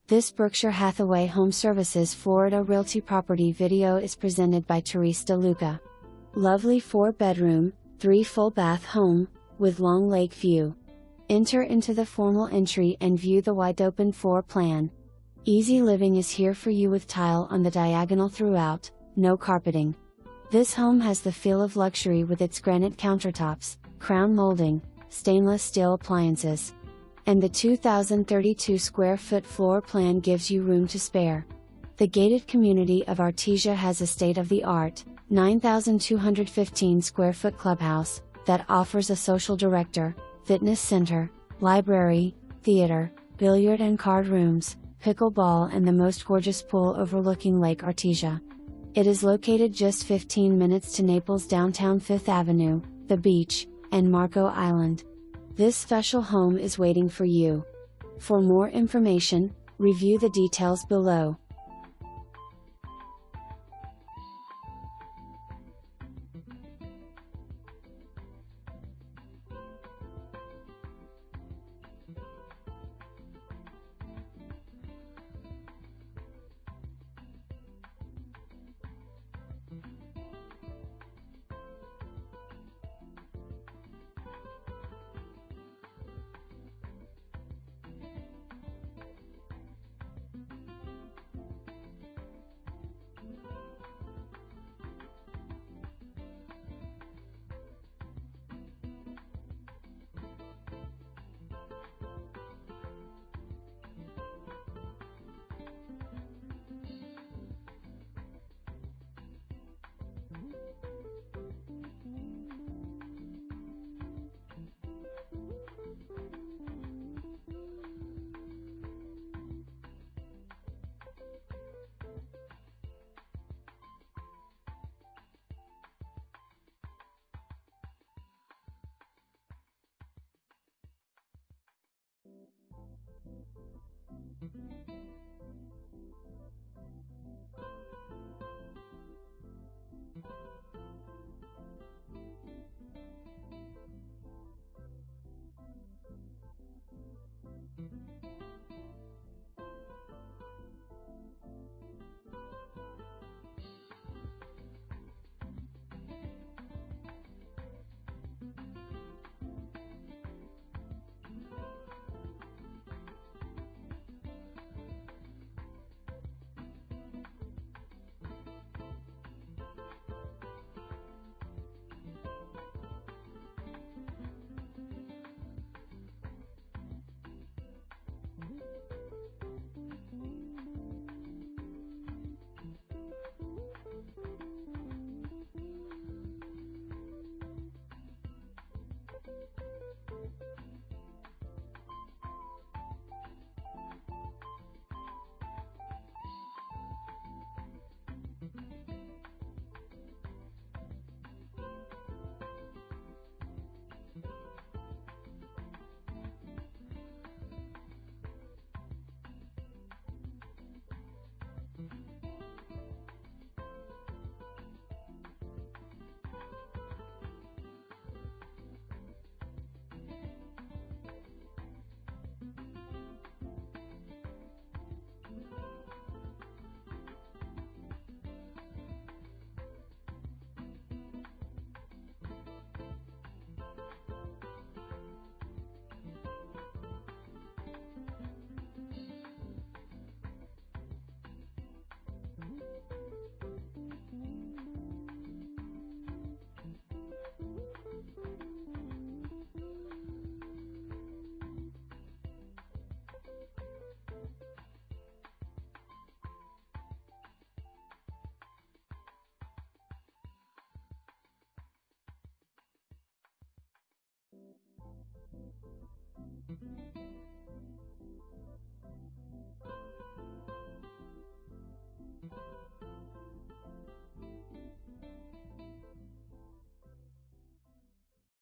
This Berkshire Hathaway HomeServices Florida Realty property video is presented by Therese DeLuca. Lovely 4-bedroom, 3 full bath home, with long lake view. Enter into the formal entry and view the wide open floor plan. Easy living is here for you with tile on the diagonal throughout, no carpeting. This home has the feel of luxury with its granite countertops, crown molding, stainless steel appliances. And the 2,032 square foot floor plan gives you room to spare. The gated community of Artesia has a state-of-the-art, 9,215 square foot clubhouse, that offers a social director, fitness center, library, theater, billiard and card rooms, pickleball and the most gorgeous pool overlooking Lake Artesia. It is located just 15 minutes to Naples Downtown 5th Avenue, the beach, and Marco Island. This special home is waiting for you. For more information, review the details below.